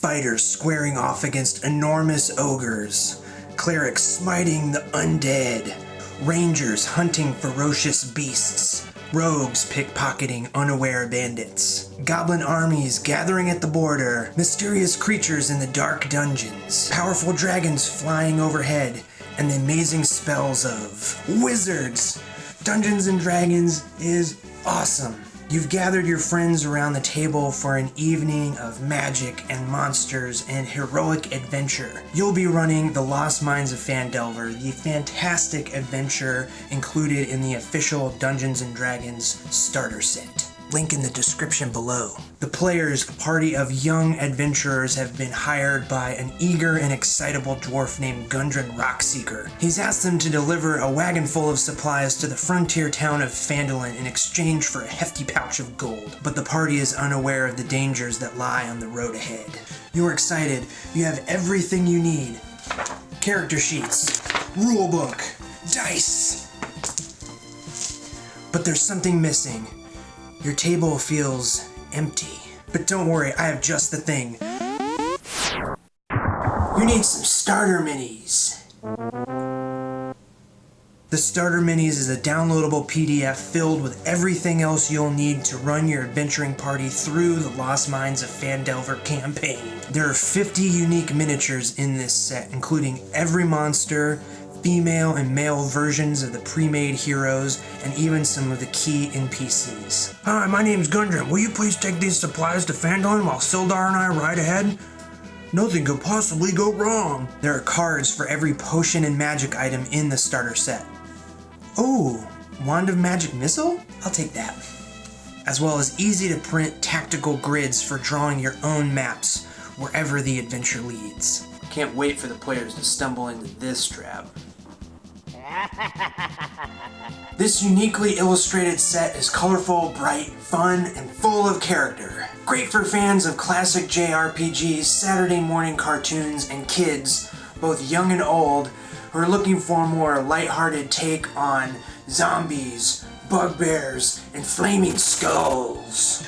fighters squaring off against enormous ogres, clerics smiting the undead, rangers hunting ferocious beasts, rogues pickpocketing unaware bandits, goblin armies gathering at the border, mysterious creatures in the dark dungeons, powerful dragons flying overhead, and the amazing spells of wizards. Dungeons & Dragons is awesome. You've gathered your friends around the table for an evening of magic and monsters and heroic adventure. You'll be running The Lost Mines of Phandelver, the fantastic adventure included in the official Dungeons & Dragons starter set. Link in the description below. The players, a party of young adventurers, have been hired by an eager and excitable dwarf named Gundren Rockseeker. He's asked them to deliver a wagon full of supplies to the frontier town of Phandalin in exchange for a hefty pouch of gold, but the party is unaware of the dangers that lie on the road ahead. You're excited. You have everything you need. Character sheets, rulebook, dice. But there's something missing. Your table feels empty. But don't worry, I have just the thing. You need some starter minis. The Starter Minis is a downloadable PDF filled with everything else you'll need to run your adventuring party through the Lost Mines of Phandelver campaign. There are 50 unique miniatures in this set, including every monster, female and male versions of the pre-made heroes, and even some of the key NPCs. Hi, my name's Gundren. Will you please take these supplies to Phandalin while Sildar and I ride ahead? Nothing could possibly go wrong. There are cards for every potion and magic item in the starter set. Oh, Wand of Magic Missile? I'll take that. As well as easy to print tactical grids for drawing your own maps wherever the adventure leads. Can't wait for the players to stumble into this trap. This uniquely illustrated set is colorful, bright, fun, and full of character. Great for fans of classic JRPGs, Saturday morning cartoons, and kids, both young and old, who are looking for a more lighthearted take on zombies, bugbears, and flaming skulls.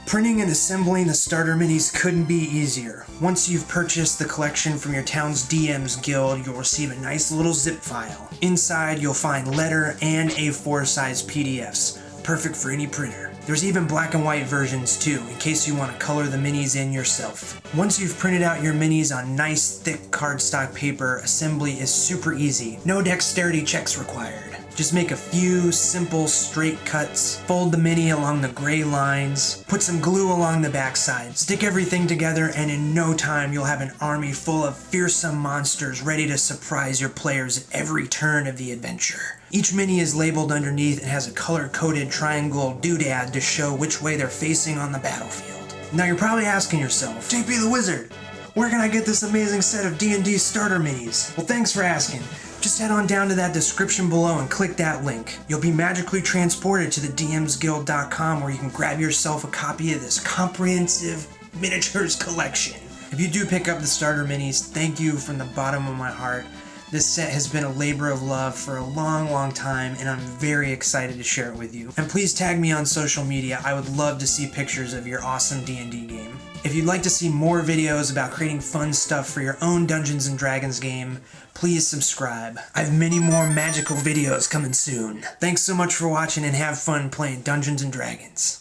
Printing and assembling the starter minis couldn't be easier. Once you've purchased the collection from your town's DM's Guild, you'll receive a nice little zip file. Inside, you'll find letter and A4 size PDFs, perfect for any printer. There's even black and white versions too, in case you want to color the minis in yourself. Once you've printed out your minis on nice, thick cardstock paper, assembly is super easy. No dexterity checks required. Just make a few simple straight cuts, fold the mini along the gray lines, put some glue along the backside, stick everything together, and in no time you'll have an army full of fearsome monsters ready to surprise your players at every turn of the adventure. Each mini is labeled underneath and has a color-coded triangle doodad to show which way they're facing on the battlefield. Now you're probably asking yourself, JP the Wizard, where can I get this amazing set of D&D starter minis? Well, thanks for asking. Just head on down to that description below and click that link. You'll be magically transported to the DMsGuild.com where you can grab yourself a copy of this comprehensive miniatures collection. If you do pick up the starter minis, thank you from the bottom of my heart. This set has been a labor of love for a long time, and I'm very excited to share it with you. And please tag me on social media. I would love to see pictures of your awesome D&D game. If you'd like to see more videos about creating fun stuff for your own Dungeons & Dragons game, please subscribe. I have many more magical videos coming soon. Thanks so much for watching and have fun playing Dungeons & Dragons.